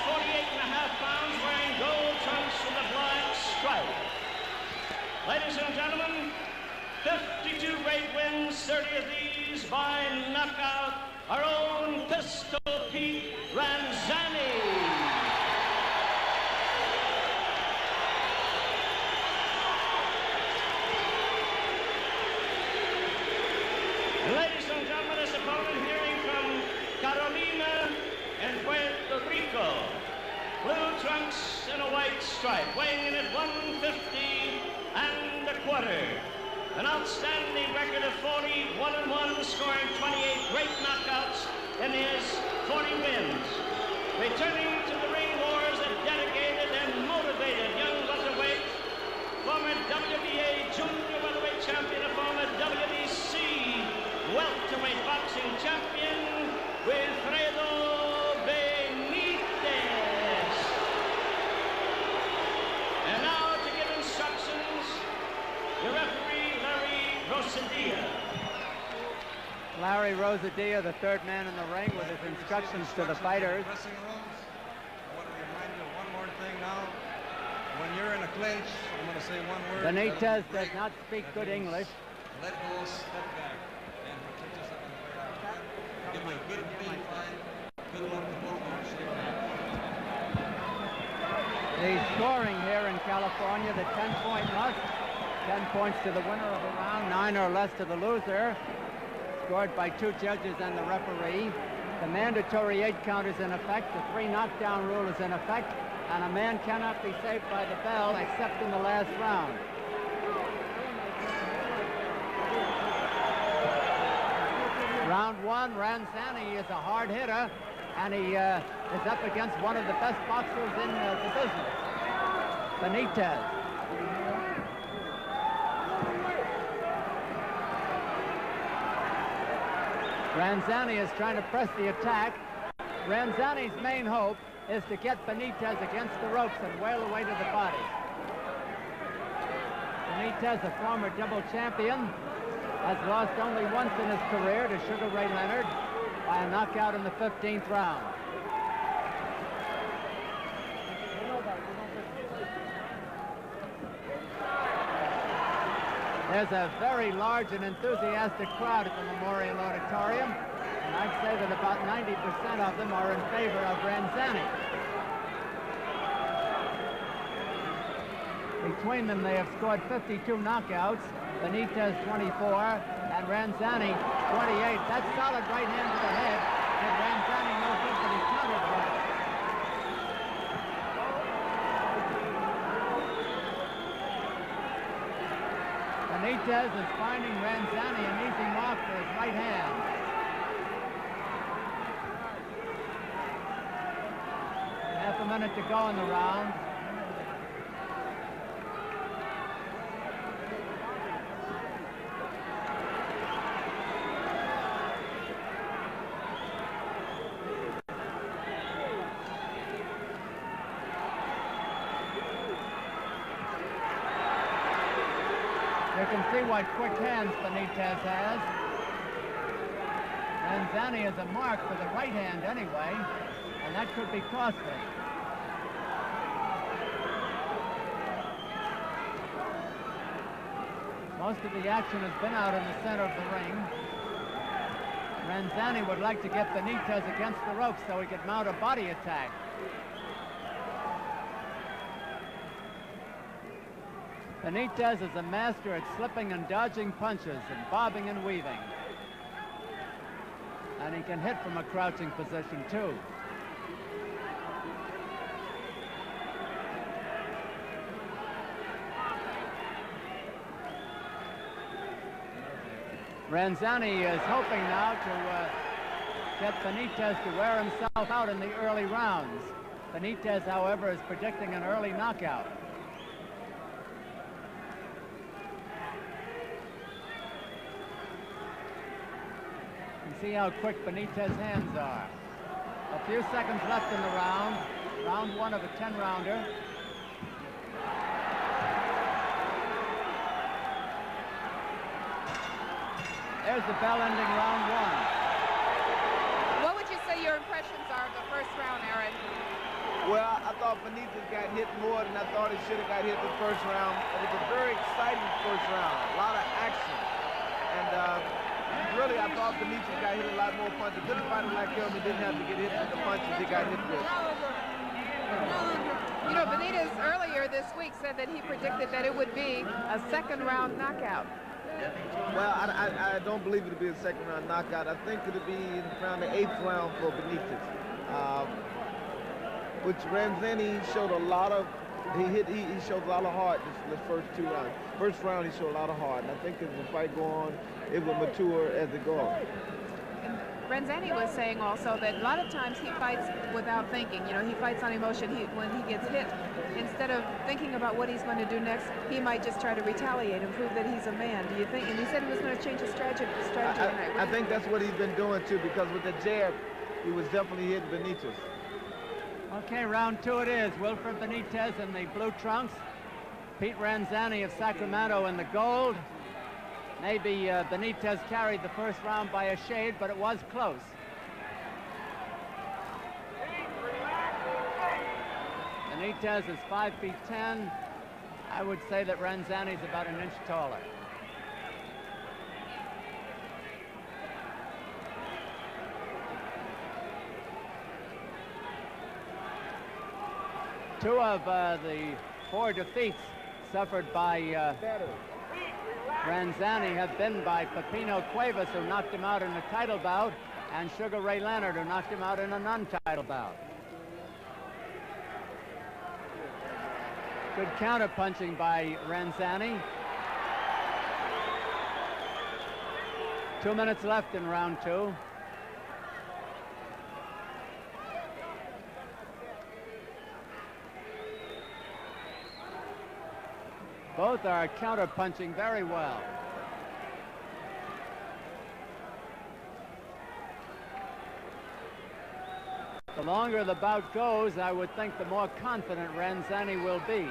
48.5 pounds, wearing gold trunks with a black stripe. Ladies and gentlemen, 52 great wins, 30 of these by knockout, our own Pistol Pete Ranzany. Ladies and gentlemen, his opponent hearing from Carolina and Puerto Rico. Blue trunks and a white stripe, weighing in at 150.25. An outstanding record of 41-1, scoring 28 great knockouts in his 40 wins. Returning to the ring wars, a dedicated and motivated young welterweight, former WBA junior welterweight champion, a former WBC welterweight boxing champion, Wilfred Benitez. And now to give instructions, the referee, Larry Rosadilla, the third man in the ring, with his instructions to the fighters. I want to remind you of one more thing now. When you're in a clinch, I'm going to say one word. Benitez does not speak good English. Let go, step back, and protect yourself in the way out. Give me a good clean fight. Good luck to both of you. The scoring here in California, the 10-point must. 10 points to the winner of the round, 9 or less to the loser. Scored by 2 judges and the referee. The mandatory 8 count is in effect. The 3 knockdown rule is in effect. And a man cannot be saved by the bell except in the last round. Round 1, Ranzany is a hard hitter. And he is up against one of the best boxers in the business, Benitez. Ranzany is trying to press the attack. Ranzany's main hope is to get Benitez against the ropes and wail away to the body. Benitez, a former double champion, has lost only once in his career to Sugar Ray Leonard by a knockout in the 15th round. There's a very large and enthusiastic crowd at the Memorial Auditorium, and I'd say that about 90% of them are in favor of Ranzany. Between them, they have scored 52 knockouts, Benitez 24, and Ranzany 28. That solid right hand to the head did Ranzany no good, but he countered well. Benitez is finding Ranzany an easy mark for his right hand. Half a minute to go in the round. You can see what quick hands Benitez has. Ranzany is a mark for the right hand anyway, and that could be costly. Most of the action has been out in the center of the ring. Ranzany would like to get Benitez against the ropes so he could mount a body attack. Benitez is a master at slipping and dodging punches and bobbing and weaving. And he can hit from a crouching position, too. Ranzany is hoping now to get Benitez to wear himself out in the early rounds. Benitez, however, is predicting an early knockout. See how quick Benitez's hands are. A few seconds left in the round. Round 1 of a 10-rounder. There's the bell ending round 1. What would you say your impressions are of the first round, Aaron? Well, I thought Benitez got hit more than I thought he should have got hit the first round. It was a very exciting first round, a lot of action. And really, I thought Benitez got hit a lot more punches. Good fighter like him, he didn't have to get hit with the punches he got hit with. You know, Benitez earlier this week said that he predicted that it would be a second-round knockout. Well, I don't believe it'll be a second-round knockout. I think it'll be around the 8th round for Benitez. Which Ranzany showed a lot of, he showed a lot of heart this first 2 rounds. First round, he showed a lot of heart, and I think as the fight go on, it will mature as it goes. Ranzany was saying also that a lot of times he fights without thinking. You know, he fights on emotion. When he gets hit, instead of thinking about what he's going to do next, he might just try to retaliate and prove that he's a man. Do you think? And he said he was going to change his strategy tonight. I think that's what he's been doing too, because with the jab, he was definitely hitting Benitez. Okay, round 2 it is. Wilfred Benitez in the blue trunks. Pete Ranzany of Sacramento in the gold. Maybe Benitez carried the first round by a shade, but it was close. Benitez is 5'10". I would say that Ranzany's about an inch taller. Two of the 4 defeats suffered by Ranzany have been by Pepino Cuevas, who knocked him out in a title bout, and Sugar Ray Leonard, who knocked him out in a non-title bout. Good counter-punching by Ranzany. 2 minutes left in round 2. Both are counter-punching very well. The longer the bout goes, I would think the more confident Ranzany will be.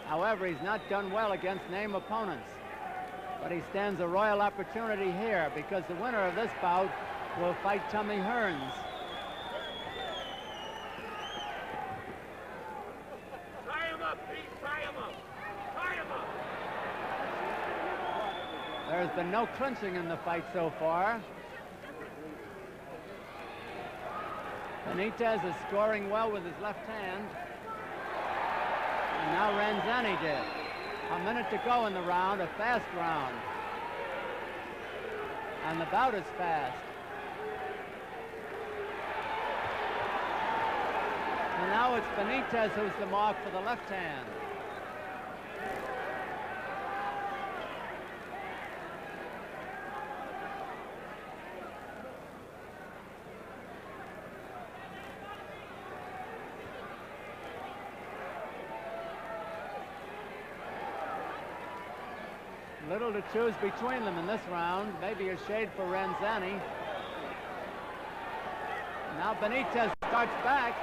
However, he's not done well against name opponents. But he stands a royal opportunity here, because the winner of this bout will fight Tommy Hearns. Tie him up, Pete, tie him up. There's been no clinching in the fight so far. Benitez is scoring well with his left hand. And now Ranzany did. A minute to go in the round, a fast round. And the bout is fast. And now it's Benitez who's the mark for the left hand. Little to choose between them in this round. Maybe a shade for Ranzany. Now Benitez starts back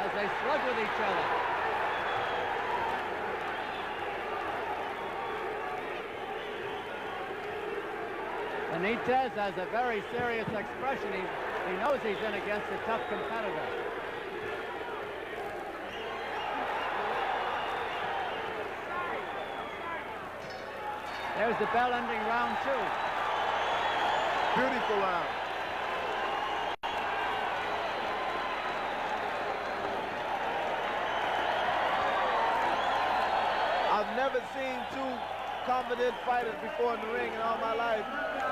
as they slug with each other. Benitez has a very serious expression. He knows he's in against a tough competitor. There's the bell ending round 2. Beautiful round. I've never seen 2 confident fighters before in the ring in all my life.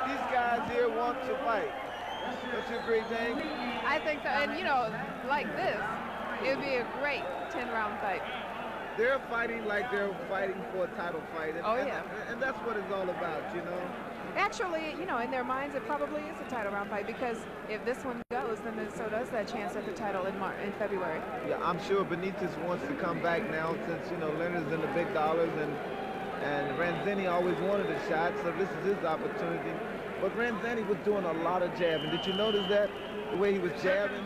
These guys here want to fight. Don't you agree, Dane? I think so. And, you know, like this, it would be a great 10-round fight. They're fighting like they're fighting for a title fight. And, oh, yeah. And that's what it's all about, you know? Actually, you know, in their minds, it probably is a title round fight, because if this one goes, then so does that chance at the title in February. Yeah, I'm sure Benitez wants to come back now since, you know, Leonard's in the big dollars, and Ranzany always wanted a shot, so this is his opportunity. But Ranzany was doing a lot of jabbing. Did you notice that? The way he was jabbing.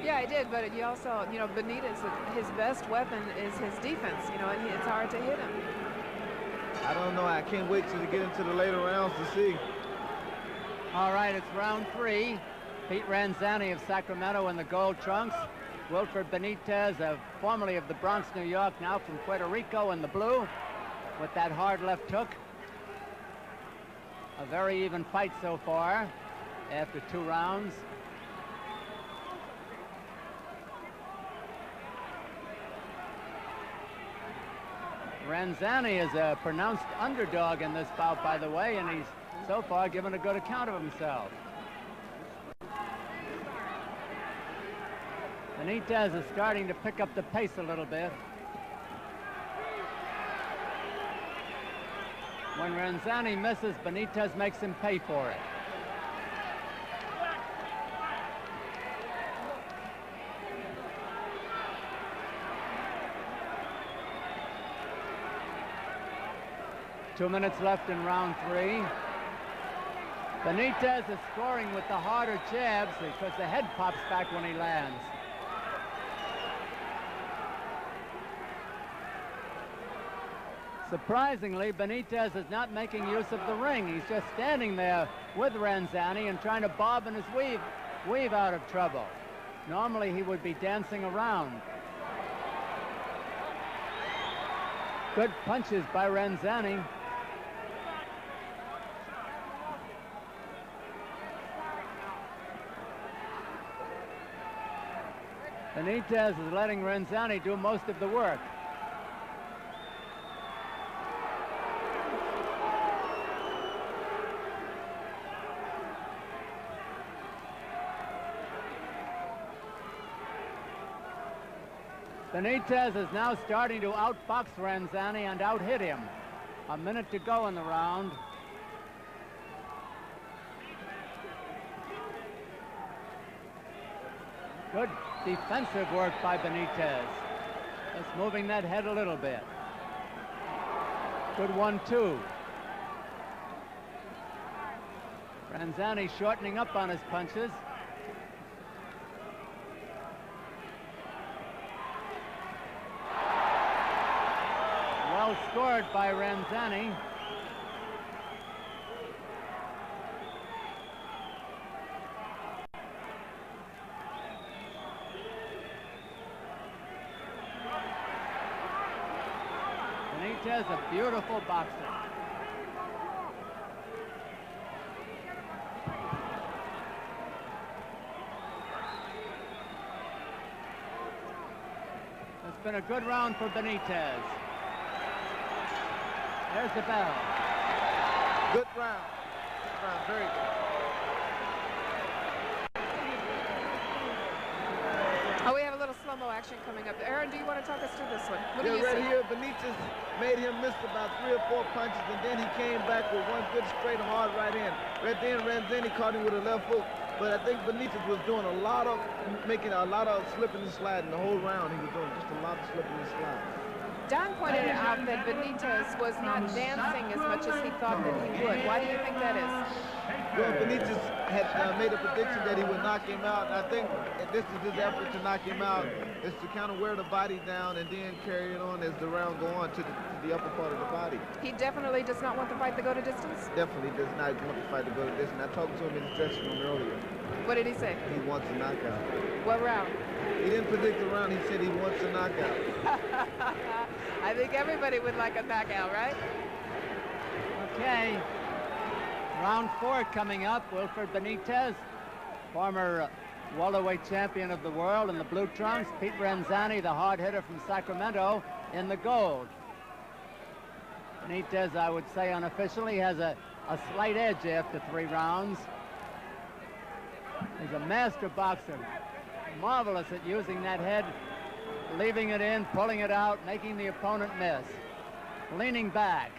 Yeah, I did, but you also, you know, Benitez, his best weapon is his defense, you know, and it's hard to hit him. I don't know. I can't wait till to get into the later rounds to see. All right, it's round 3. Pete Ranzany of Sacramento in the gold trunks. Wilfred Benitez, formerly of the Bronx, New York, now from Puerto Rico in the blue, with that hard left hook. A very even fight so far after 2 rounds. Ranzany is a pronounced underdog in this bout, by the way, and he's so far given a good account of himself. Benitez is starting to pick up the pace a little bit. When Ranzany misses, Benitez makes him pay for it. Two minutes left in round 3. Benitez is scoring with the harder jabs because the head pops back when he lands. Surprisingly, Benitez is not making use of the ring. He's just standing there with Ranzany and trying to bob in his weave out of trouble. Normally, he would be dancing around. Good punches by Ranzany. Benitez is letting Ranzany do most of the work. Benitez is now starting to outbox Ranzany and out-hit him. A minute to go in the round. Good defensive work by Benitez. Just moving that head a little bit. Good 1-2. Ranzany shortening up on his punches. Well scored by Ranzany. Benitez, a beautiful boxer. It's been a good round for Benitez. There's the bell. Good round. Good round. Very good. Oh, we have a little slow-mo action coming up. Aaron, do you want to talk us through this one? What do you right see? here, Benitez made him miss about 3 or 4 punches, and then he came back with one good straight hard right hand. Right then, Ranzany caught him with a left hook, but I think Benitez was doing making a lot of slipping and sliding the whole round. He was doing just a lot of slipping and sliding. Don pointed out that Benitez was not dancing as much as he thought that he would. Why do you think that is? Well, Benitez had made a prediction that he would knock him out, and I think this is his effort to knock him out, is to kind of wear the body down and then carry it on as the round go on to the upper part of the body. He definitely does not want the fight to go to distance? Definitely does not want the fight to go to distance. I talked to him in the dressing room earlier. What did he say? He wants a knockout. What round? He didn't predict the round. He said he wants a knockout. I think everybody would like a knockout, right? Okay. Round 4 coming up. Wilfred Benitez, former welterweight champion of the world in the blue trunks. Pete Ranzany, the hard hitter from Sacramento, in the gold. Benitez, I would say unofficially, has a slight edge after 3 rounds. He's a master boxer. Marvelous at using that head, leaving it in, pulling it out, making the opponent miss. Leaning back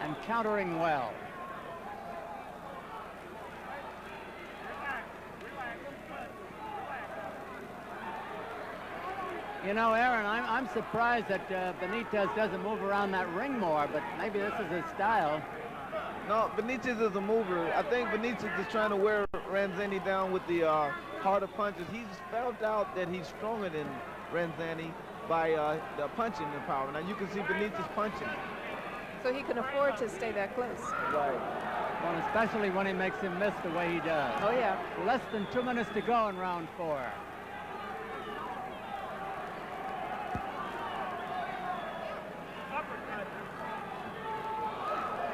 and countering well. You know, Aaron, I'm surprised that Benitez doesn't move around that ring more, but maybe this is his style. No, Benitez is a mover. I think Benitez is trying to wear Ranzany down with the harder punches. He's found out that he's stronger than Ranzany by the punching power. Now you can see Benitez punching. So he can afford to stay that close. Right. Well, especially when he makes him miss the way he does. Oh, yeah. Less than 2 minutes to go in round 4.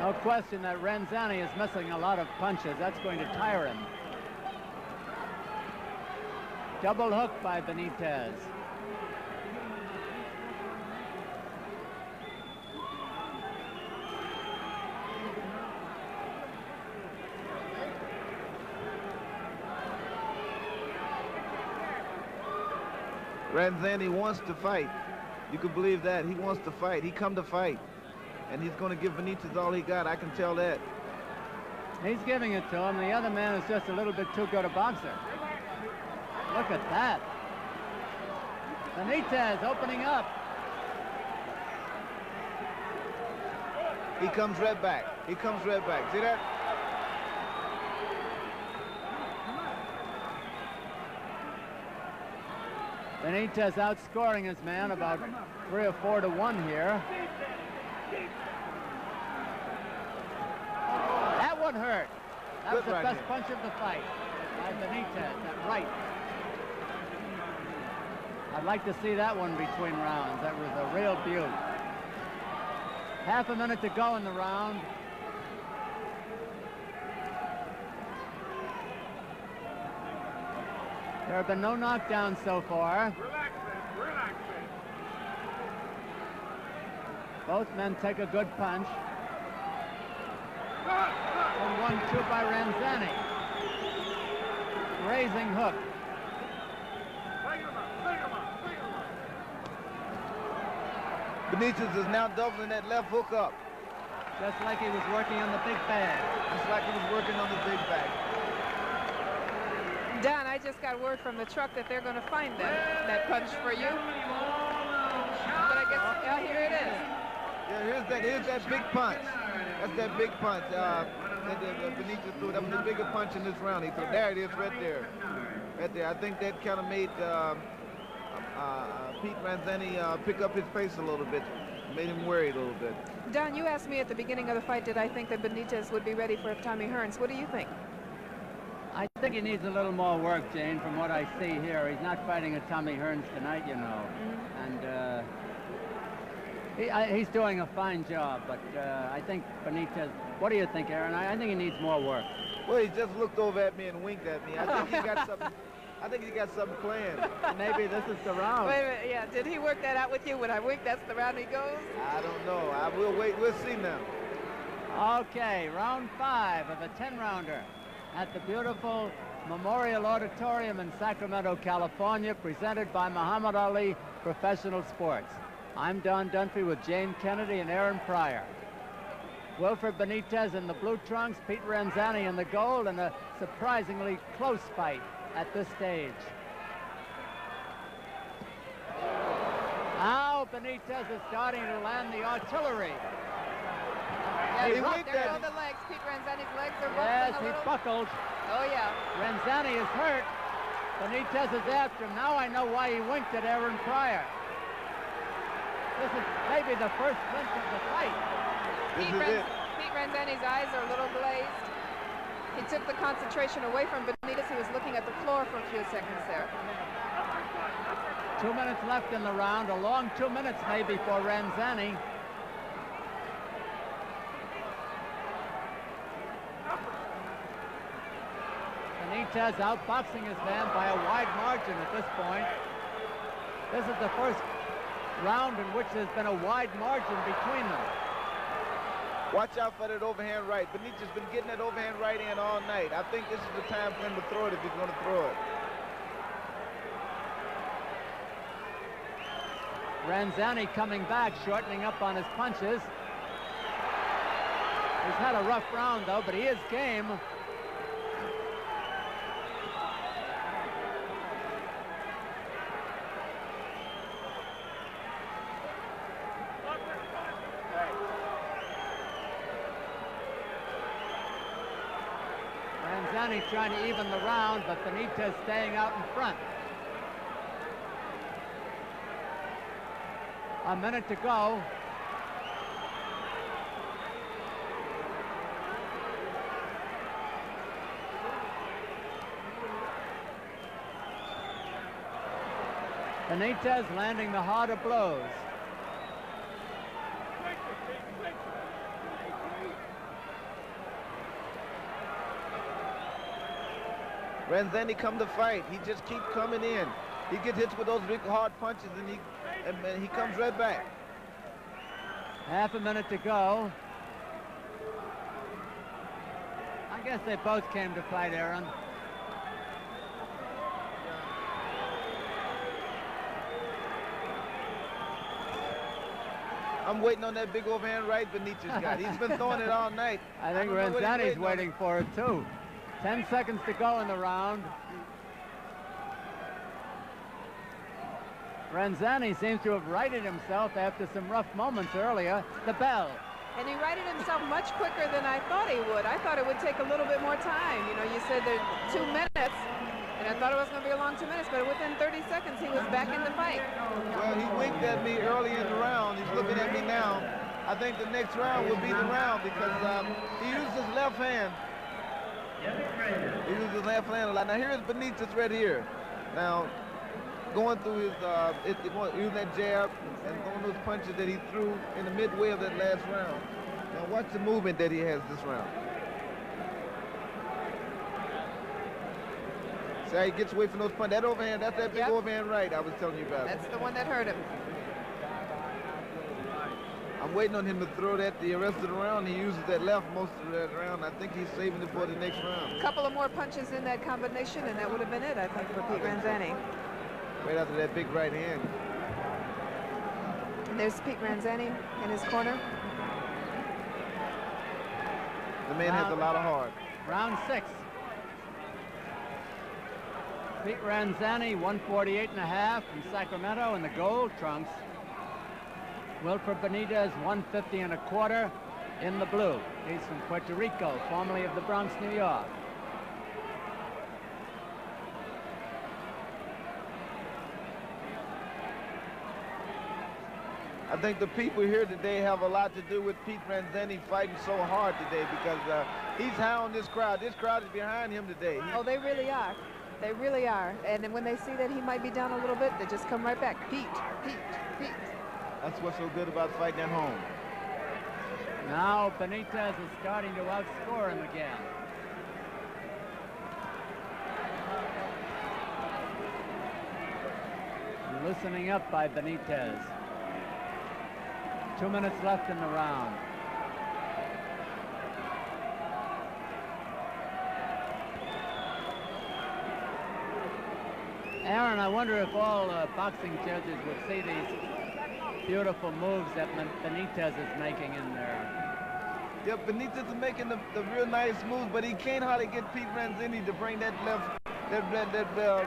No question that Ranzany is missing a lot of punches. That's going to tire him. Double hook by Benitez. Ranzany wants to fight. You can believe that. He wants to fight. He come to fight. And he's going to give Benitez all he got. I can tell that. He's giving it to him. The other man is just a little bit too good a boxer. Look at that. Benitez opening up. He comes right back. He comes right back. See that? Benitez outscoring his man about 3 or 4 to 1 here. That one hurt. That was the best punch of the fight by Benitez, that right. I'd like to see that one between rounds. That was a real beaut. Half a minute to go in the round. There have been no knockdowns so far. Both men take a good punch. And 1-2 by Ranzany. Raising hook. Benitez is now doubling that left hook up. Just like he was working on the big bag. Just like he was working on the big bag. Don, I just got word from the truck that they're going to find that punch for you. But I guess, yeah, here it is. Yeah, here's that big punch. That's that big punch. Benitez threw. That was the bigger punch in this round. He threw. There it is, right there. Right there. I think that kind of made Pete Ranzany pick up his pace a little bit. Made him worried a little bit. Don, you asked me at the beginning of the fight, did I think that Benitez would be ready for Tommy Hearns? What do you think? I think he needs a little more work, Jane, from what I see here. He's not fighting a Tommy Hearns tonight, you know. And he's doing a fine job, but I think Benitez... What do you think, Aaron? I think he needs more work. Well, he just looked over at me and winked at me. I think he got something... I think he got something planned. Maybe this is the round. Wait a minute, yeah. Did he work that out with you? When I wink, that's the round he goes? I don't know. I will wait. We'll see now. Okay, round 5 of a 10-rounder at the beautiful Memorial Auditorium in Sacramento, California, presented by Muhammad Ali Professional Sports. I'm Don Dunphy with Jane Kennedy and Aaron Pryor. Wilfred Benitez in the blue trunks, Pete Ranzany in the gold, and a surprisingly close fight at this stage. Now Benitez is starting to land the artillery. Yeah, he winked at me. The legs. Pete Ranzany's legs are buckling a little. Yes, he buckled. Oh, yeah. Ranzany is hurt. Benitez is after him. Now I know why he winked at Aaron Pryor. This is maybe the first clinch of the fight. Pete Ranzany's eyes are a little glazed. He took the concentration away from Benitez. He was looking at the floor for a few seconds there. 2 minutes left in the round. A long 2 minutes maybe for Ranzany. Benitez outboxing his man by a wide margin at this point. This is the first round in which there's been a wide margin between them. Watch out for that overhand right. Benitez's been getting that overhand right in all night. I think this is the time for him to throw it if he's going to throw it. Ranzany coming back, shortening up on his punches. He's had a rough round, though, but he is game. Ranzany trying to even the round, but Benitez staying out in front. A minute to go. Benitez landing the harder blows. Ranzany come to fight. He just keeps coming in. He gets hit with those big hard punches, and he comes right back. Half a minute to go. I guess they both came to fight, Aaron. I'm waiting on that big overhand right Benitez got. He's been throwing it all night. I think Ranzany's waiting for it, too. 10 seconds to go in the round. Ranzany seems to have righted himself after some rough moments earlier. The bell. And he righted himself much quicker than I thought he would. I thought it would take a little bit more time. You know, you said that 2 minutes, and I thought it was going to be a long 2 minutes, but within 30 seconds, he was back in the fight. Well, he winked at me early in the round. He's looking at me now. I think the next round will be the round because he used his left hand. He used his left hand a lot. Now, here's Benitez right here. Now, going through his, using that jab and throwing those punches that he threw in the midway of that last round. Now watch the movement that he has this round. See how he gets away from those punches. That overhand, that's that big overhand right I was telling you about. That's the one that hurt him. I'm waiting on him to throw that the rest of the round. He uses that left most of that round. I think he's saving it for the next round. A couple of more punches in that combination, and that would have been it, I think, for Pete Ranzany. Right after that big right hand. And there's Pete Ranzany in his corner. The man has a lot of heart. Round 6. Pete Ranzany, 148.5 from Sacramento in the gold trunks. Wilfred Benitez, 150.25 in the blue. He's from Puerto Rico, formerly of the Bronx, New York. I think the people here today have a lot to do with Pete Ranzany fighting so hard today because he's high on this crowd. This crowd is behind him today. Oh, they really are. They really are. And then when they see that he might be down a little bit, they just come right back. Pete, Pete, Pete. That's what's so good about fighting at home. Now Benitez is starting to outscore him again. Loosening up by Benitez. 2 minutes left in the round. Aaron, I wonder if all boxing judges would see these beautiful moves that Benitez is making in there. Yeah, Benitez is making the real nice moves, but he can't hardly get Pete Ranzany to bring that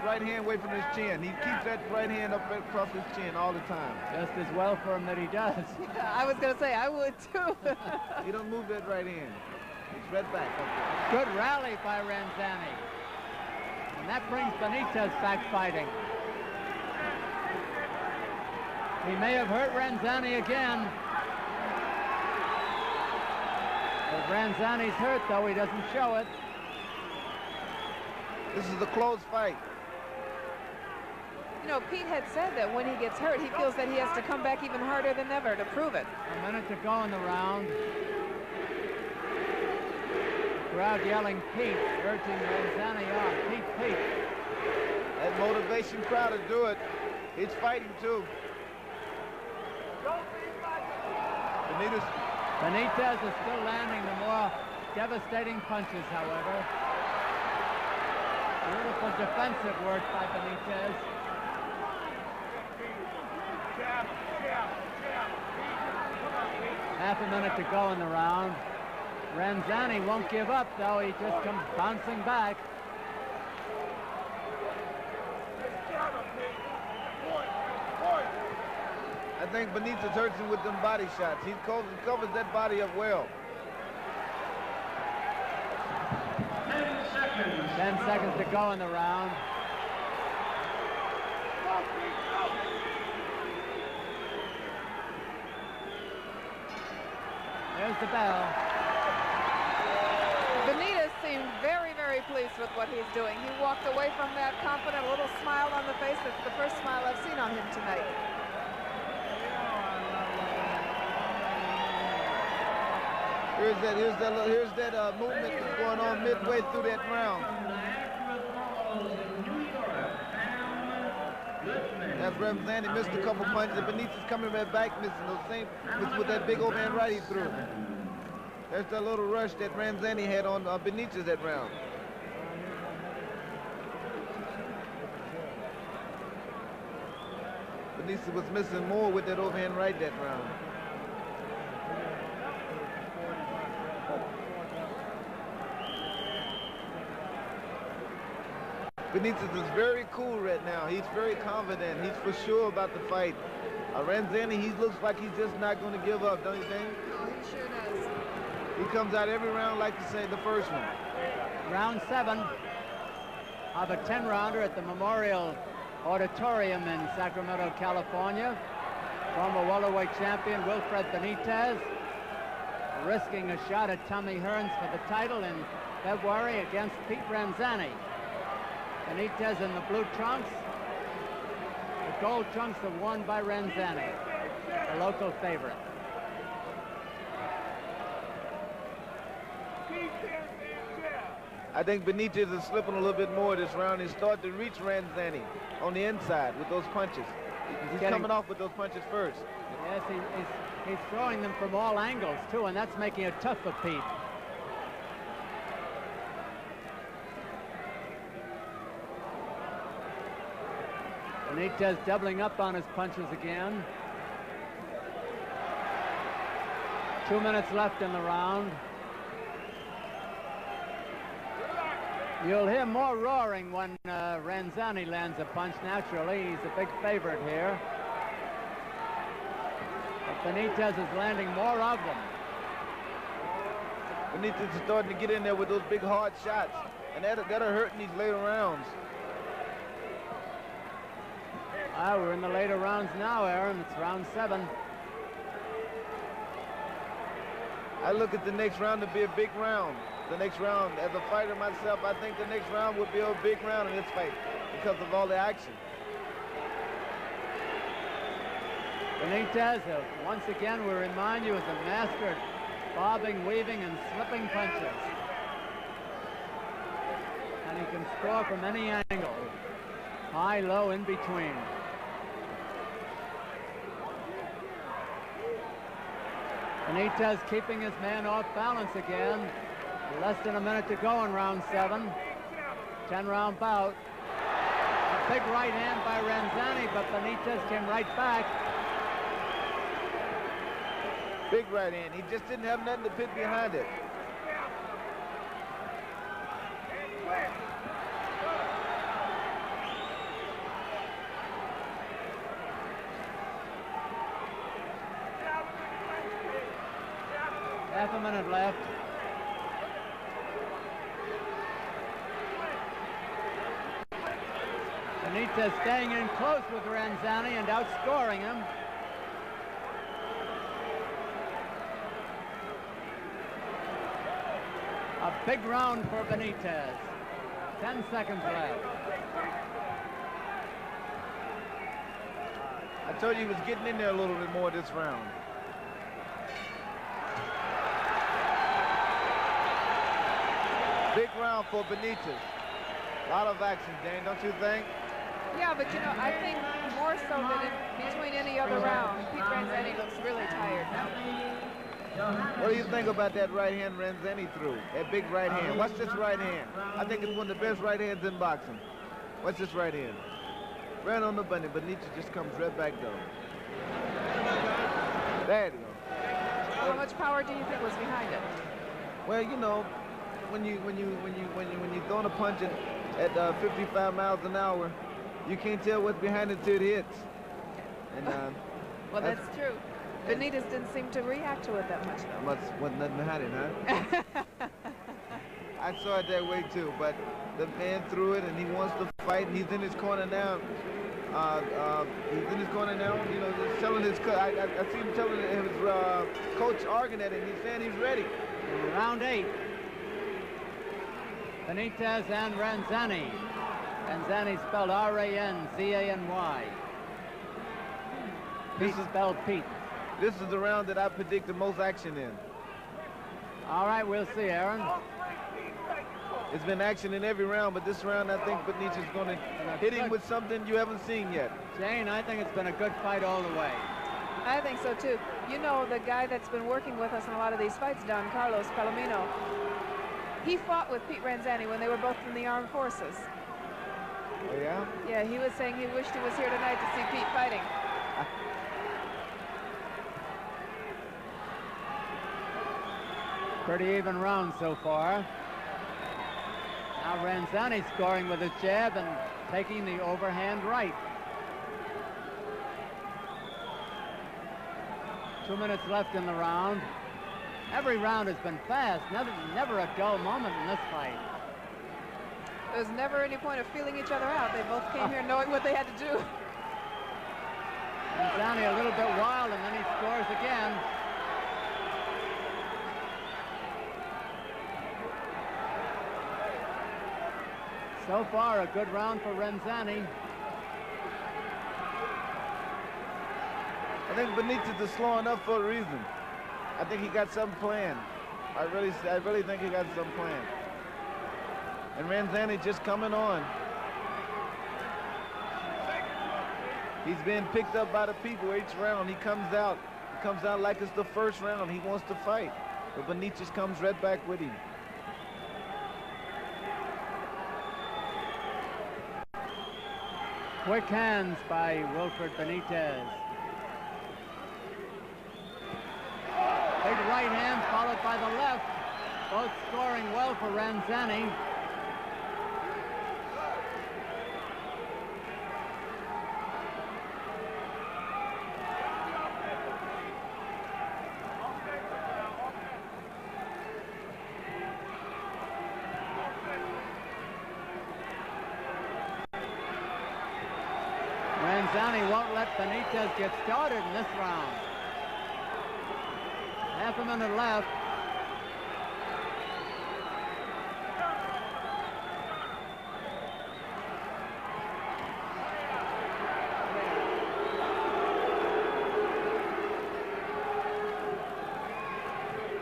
right hand away from his chin. He keeps that right hand up across his chin all the time. Just as well for him that he does. Yeah, I was going to say, I would too. He don't move that right hand. It's right back. Okay. Good rally by Ranzany. And that brings Benitez back fighting. He may have hurt Ranzany again. If Ranzany's hurt, though, he doesn't show it. This is a close fight. You know, Pete had said that when he gets hurt, he feels that he has to come back even harder than ever to prove it. A minute to go in the round. The crowd yelling Pete, urging Ranzany on. Pete, Pete. That motivation crowd to do it. He's fighting too. Benitez is still landing the more devastating punches, however. Beautiful defensive work by Benitez. Half a minute to go in the round. Ranzany won't give up, though. He just comes bouncing back. I think Benitez hurts him with them body shots. He covers that body up well. 10 seconds to go in the round. There's the bell. Benitez seemed very, very pleased pleased with what he's doing. He walked away from that confident, a little smile on the face. That's the first smile I've seen on him tonight. Here's that movement that's going on midway through that round. As Ranzany missed a couple punches, and Benitez coming right back, missing those same with that big overhand right he threw. There's that little rush that Ranzany had on Benitez that round. Benitez was missing more with that overhand right that round. Benitez is very cool right now. He's very confident. He's for sure about the fight. Ranzany, he looks like he's just not going to give up, don't you think? Oh, he sure does. He comes out every round like to say the first one. Round 7 of a 10-rounder at the Memorial Auditorium in Sacramento, California. Former welterweight champion Wilfred Benitez risking a shot at Tommy Hearns for the title in February against Pete Ranzany. Benitez in the blue trunks. The gold trunks are worn by Ranzany, the local favorite. I think Benitez is slipping a little bit more this round. He's starting to reach Ranzany on the inside with those punches. He's coming off with those punches first. Yes, he's throwing them from all angles, too, and that's making it tough for Pete. Benitez doubling up on his punches again. 2 minutes left in the round. You'll hear more roaring when Ranzany lands a punch. Naturally, he's a big favorite here. But Benitez is landing more of them. Benitez is starting to get in there with those big hard shots, and that are hurting these later rounds. We're in the later rounds now, Aaron. It's round 7. I look at the next round to be a big round. The next round, as a fighter myself, I think the next round would be a big round in this fight because of all the action. Benitez, once again, we remind you, is a master at bobbing, weaving, and slipping punches. And he can score from any angle, high, low, in between. Benitez keeping his man off balance again. Less than a minute to go in round 7. 10-round bout. A big right hand by Ranzany, but Benitez came right back. Big right hand. He just didn't have nothing to put behind it. Half a minute left. Benitez staying in close with Ranzany and outscoring him. A big round for Benitez. 10 seconds left. I told you he was getting in there a little bit more this round. Big round for Benitez. A lot of action, Dane, don't you think? Yeah, but you know, I think more so than between any other round, Pete Ranzany looks really tired now. What do you think about that right hand Ranzany threw? That big right hand. What's this right hand? I think it's one of the best right hands in boxing. What's this right hand? Right on the bunny, but Benitez just comes right back though. There you go. How much power do you think was behind it? Well, you know, when you throwing a punch at 55 miles an hour, you can't tell what's behind it till it hits. And well, that's true. Benitez didn't seem to react to it that much, though. Wasn't nothing behind it, huh? I saw it that way too, but the man threw it, and he wants to fight, and he's in his corner now. He's in his corner now, you know, just telling his coach. I see him telling his coach arguing at him. He's saying he's ready. Round 8. Benitez and Ranzany. Ranzany spelled R-A-N-Z-A-N-Y. Pete spelled Pete. This is the round that I predict the most action in. All right, we'll see, Aaron. It's been action in every round, but this round I think Benitez is going to hit him with something you haven't seen yet. Jane, I think it's been a good fight all the way. I think so too. You know, the guy that's been working with us in a lot of these fights, Don Carlos Palomino, he fought with Pete Ranzany when they were both in the armed forces. Oh, yeah? Yeah, he was saying he wished he was here tonight to see Pete fighting. Pretty even round so far. Now Ranzany scoring with his jab and taking the overhand right. 2 minutes left in the round. Every round has been fast. Never a dull moment in this fight. There was never any point of feeling each other out. They both came here knowing what they had to do. Ranzany a little bit wild, and then he scores again. So far, a good round for Ranzany. I think Benitez is slowing up for a reason. I think he got something planned. I really think he got something planned. And Ranzany just coming on. He's being picked up by the people each round. He comes out like it's the first round. He wants to fight. But Benitez comes right back with him. Quick hands by Wilfred Benitez. Big right hand followed by the left. Both scoring well for Ranzany. Ranzany won't let Benitez get started in this round. Half a minute left.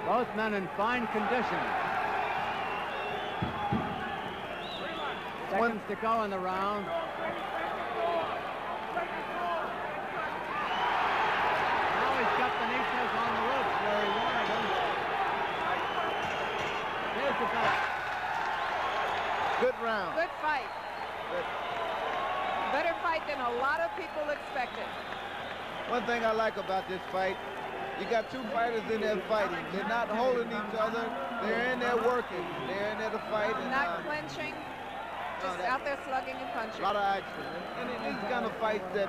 Both men in fine condition. Seconds to go in the round. Benitez on the ropes where he wanted him. There's the fight. Good round. Good fight. Good. Better fight than a lot of people expected. One thing I like about this fight, you got two fighters in there fighting. They're not holding each other. They're in there working. They're in there to fight. Not clenching. Just out there slugging and punching. A lot of action. And these kind of fights that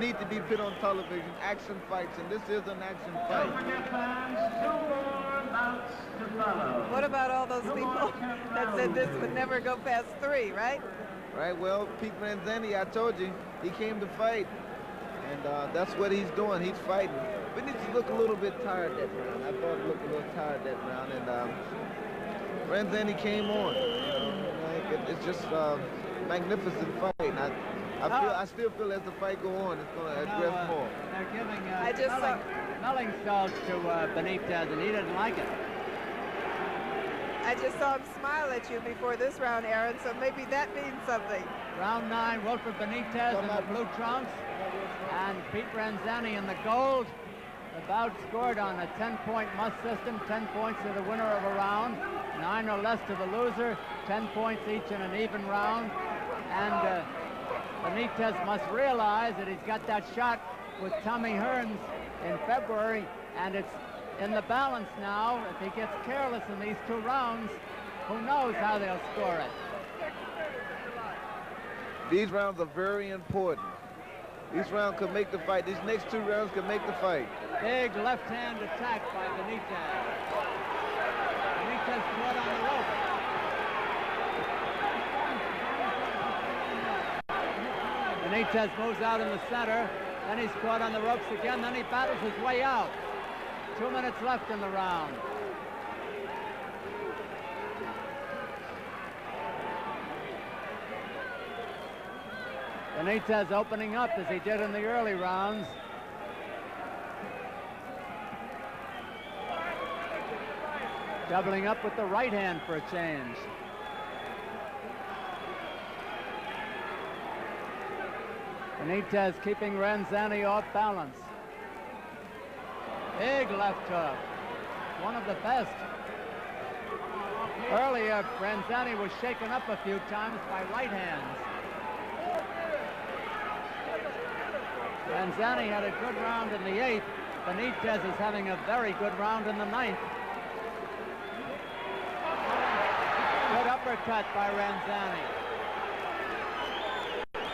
need to be put on television, action fights, and this is an action fight. Don't forget, fans, 2 more bouts to follow. What about all those people that said this would never go past 3, right? Right, well, Pete Ranzany, I told you, he came to fight. And that's what he's doing. He's fighting. But he needs to look a little bit tired that round. I thought he looked a little tired that round. And Ranzany came on. It's just a magnificent fight. And I still feel as the fight go on, it's going to aggress more. They're giving smelling salts to Benitez, and he didn't like it. I just saw him smile at you before this round, Aaron, so maybe that means something. Round 9, Wilfred Benitez in the blue trunks, and Pete Ranzany in the gold. The bout scored on a 10-point must system, 10 points to the winner of a round, 9 or less to the loser, 10 points each in an even round. And Benitez must realize that he's got that shot with Tommy Hearns in February, and it's in the balance now. If he gets careless in these 2 rounds, who knows how they'll score it. These rounds are very important. These rounds could make the fight. These next 2 rounds could make the fight. Big left-hand attack by Benitez. Benitez caught on the rope. Benitez moves out in the center. Then he's caught on the ropes again. Then he battles his way out. 2 minutes left in the round. Benitez opening up as he did in the early rounds. Doubling up with the right hand for a change. Benitez keeping Ranzany off balance. Big left hook. One of the best. Earlier, Ranzany was shaken up a few times by right hands. Ranzany had a good round in the 8th. Benitez is having a very good round in the 9th. Good uppercut by Ranzany.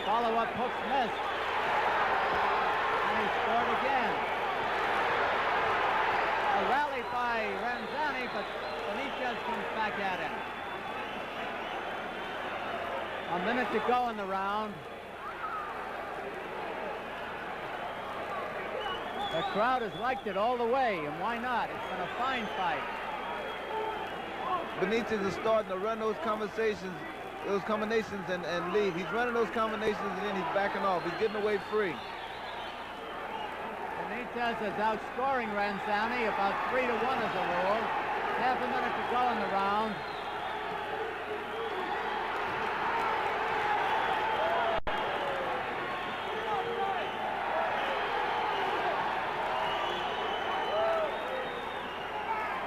Follow-up hooks missed. And he scored again. A rally by Ranzany, but Benitez comes back at him. A minute to go in the round. The crowd has liked it all the way, and why not? It's been a fine fight. Benitez is starting to run those combinations and leave. He's running those combinations and then he's backing off. He's getting away free. Benitez is outscoring Ranzany about 3-1 as a rule. Half a minute to go in the round.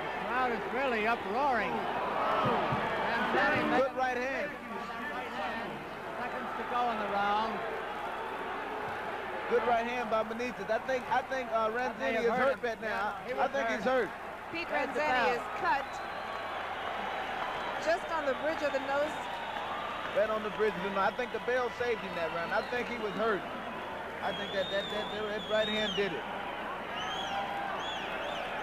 The crowd is really uproaring. Good right hand. Seconds to go in the round. Good right hand by Benitez. I think Ranzany is hurt right now. I think he's hurt. Pete Ranzany is cut just on the bridge of the nose. Right on the bridge of the nose. I think the bell saved him that round. I think he was hurt. I think that right hand did it.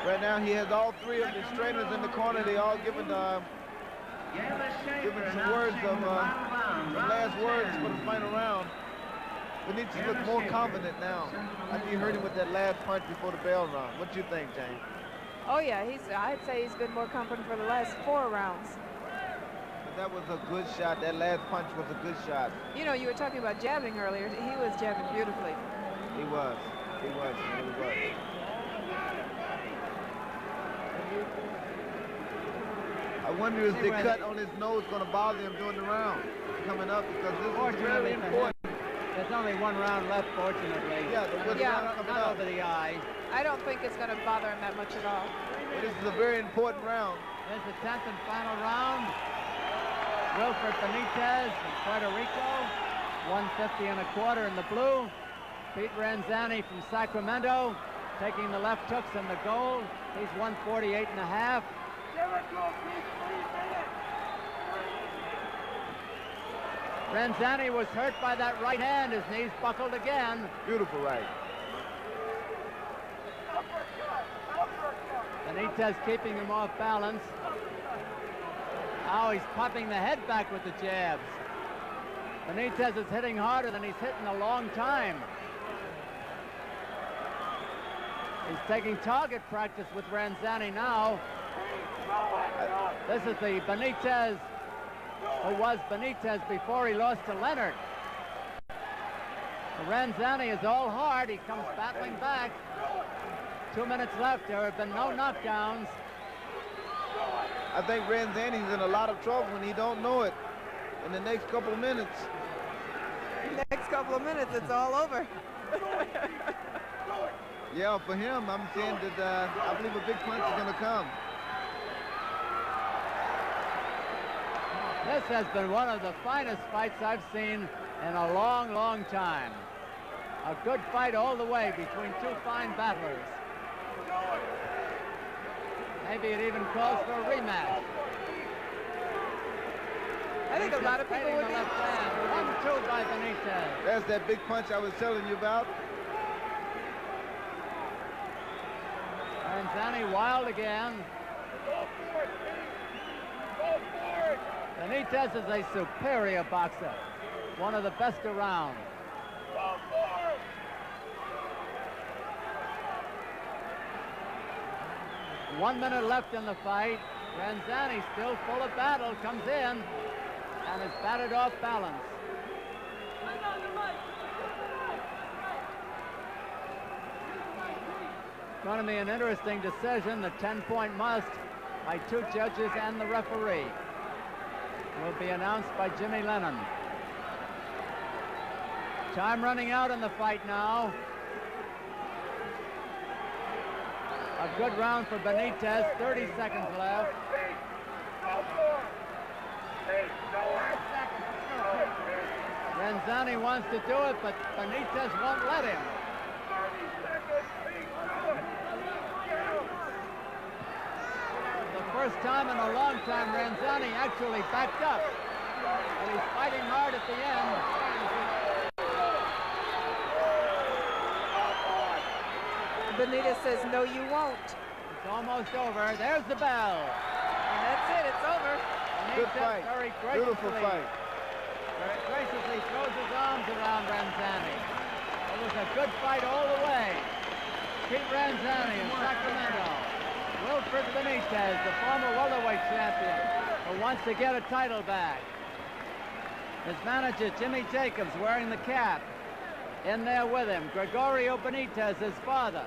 Right now he has all 3 of the strainers in the corner. They all giving some words of last words for the final round. Benitez looks more confident now. I think he hurt him with that last punch before the bell rung. What you think, Jane? Oh yeah, I'd say he's been more confident for the last 4 rounds. But that was a good shot. That last punch was a good shot. You know, you were talking about jabbing earlier. He was jabbing beautifully. He was. He was. He was. I wonder if the cut on his nose going to bother him during the round coming up, because this is very important. There's only 1 round left, fortunately. Yeah, not over the eye. I don't think it's going to bother him that much at all. This is a very important round. There's the 10th and final round. Wilfred Benitez from Puerto Rico, 150.25 in the blue. Pete Ranzany from Sacramento, taking the left hooks and the gold. He's 148.5. Ranzany was hurt by that right hand. His knees buckled again. Beautiful right. Benitez keeping him off balance. Now he's popping the head back with the jabs. Benitez is hitting harder than he's hit in a long time. He's taking target practice with Ranzany now. This is the Benitez who was Benitez before he lost to Leonard. Ranzany is all hard. He comes battling back. 2 minutes left. There have been no knockdowns. I think Ranzany's in a lot of trouble when he don't know it in the next couple of minutes. Next couple of minutes, it's all over. Yeah, for him, I'm saying that I believe a big punch is going to come. This has been one of the finest fights I've seen in a long, long time. A good fight all the way between 2 fine battlers. Maybe it even calls for a rematch. I think a lot of people would be. 1-2 by Benitez. That's that big punch I was telling you about. Ranzany wild again. Benitez is a superior boxer. One of the best around. One minute left in the fight. Ranzany, still full of battle, comes in and is batted off balance. Going to be an interesting decision. The 10-point must by 2 judges and the referee will be announced by Jimmy Lennon. Time running out in the fight now. A good round for Benitez, 30 seconds left. Ranzany wants to do it, but Benitez won't let him. The first time in a long time Ranzany actually backed up. And he's fighting hard at the end. Benitez says, no, you won't. It's almost over. There's the bell. And that's it. It's over. Good fight. Very Beautiful fight. Very graciously throws his arms around Ranzany. It was a good fight all the way. Pete Ranzany in Sacramento. Wilfred Benitez, the former welterweight champion, who wants to get a title back. His manager, Jimmy Jacobs, wearing the cap, in there with him. Gregorio Benitez, his father.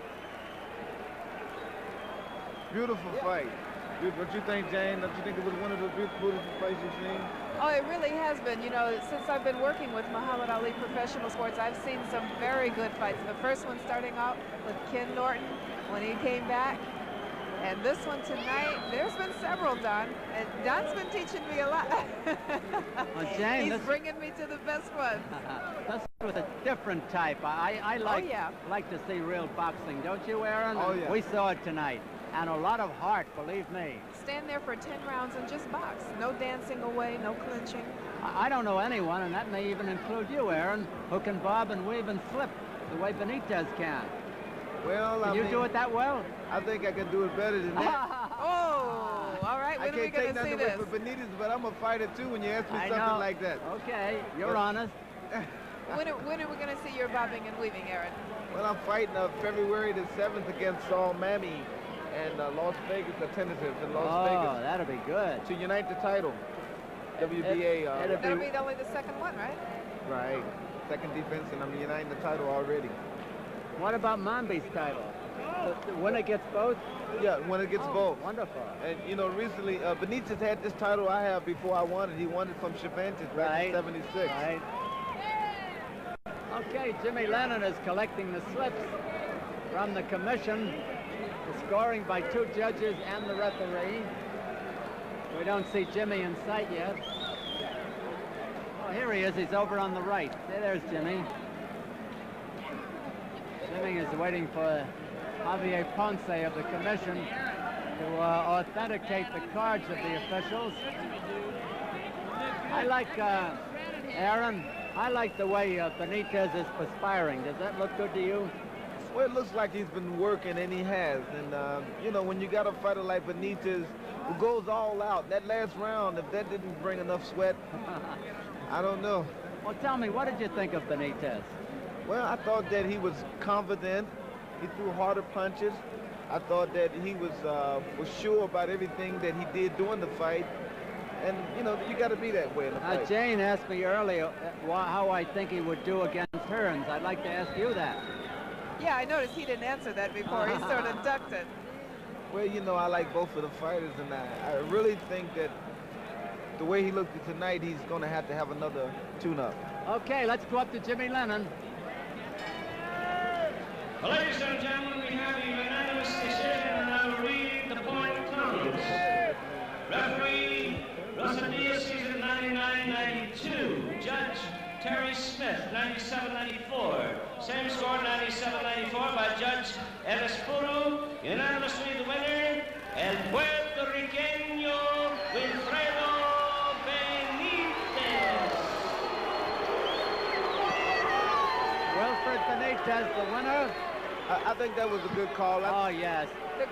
Beautiful fight. What you think, Jane? Don't you think it was one of the beautiful fights you've seen? Oh, it really has been. You know, since I've been working with Muhammad Ali Professional Sports, I've seen some very good fights. The first one starting out with Ken Norton when he came back. And this one tonight, there's been several, Don. And Don's been teaching me a lot. Well, Jane, he's bringing me to the best ones. This was a different type. I like to see real boxing, don't you, Aaron? Oh, yeah. We saw it tonight. And a lot of heart, believe me. Stand there for 10 rounds and just box. No dancing away, no clinching. I don't know anyone, and that may even include you, Aaron, who can bob and weave and flip the way Benitez can. Well, Can you do it that well? I think I can do it better than that. Oh, all right. When are we going to see this? For Benitez, but I'm a fighter too when you ask me something like that. Okay, you're honest. When are we going to see your bobbing and weaving, Aaron? Well, I'm fighting February the 7th against Saul Mammy and Las Vegas, the tentative in Las Vegas. Oh, that'll be good. To unite the title. WBA. That'll be only the second one, right? Right. Second defense, and I'm uniting the title already. What about Mambi's title? The winner gets both? Yeah, winner gets both. Wonderful. And, you know, recently, Benitez had this title I have before I won it. He won it from Cervantes back in '76. Right. Okay, Jimmy Lennon is collecting the slips from the commission. The scoring by 2 judges and the referee. We don't see Jimmy in sight yet. Oh, here he is. He's over on the right. There's Jimmy. Jimmy is waiting for Javier Ponce of the commission to authenticate the cards of the officials. I like, Aaron, I like the way Benitez is perspiring. Does that look good to you? Well, it looks like he's been working, and he has. And, you know, when you got a fighter like Benitez who goes all out, that last round, if that didn't bring enough sweat, I don't know. Well, tell me, what did you think of Benitez? Well, I thought that he was confident. He threw harder punches. I thought that he was sure about everything that he did during the fight. And, you know, you got to be that way in the fight. Jane asked me earlier how I think he would do against Hearns. I'd like to ask you that. Yeah, I noticed he didn't answer that before. He sort of ducked it. Well, you know, I like both of the fighters, and I really think that the way he looked tonight, he's going to have another tune-up. Okay, let's go up to Jimmy Lennon. Well, ladies and gentlemen, we have a unanimous decision, and I'll read the point counts. Referee, Ranzany, season 99-92. Judge, Terry Smith, 97-94. Same score, 97-94 by Judge Ellis Puro. Unanimously the winner, El Puerto Riqueño, Wilfredo Benitez. Wilfred Benitez, the winner. I think that was a good call. Oh, yes. The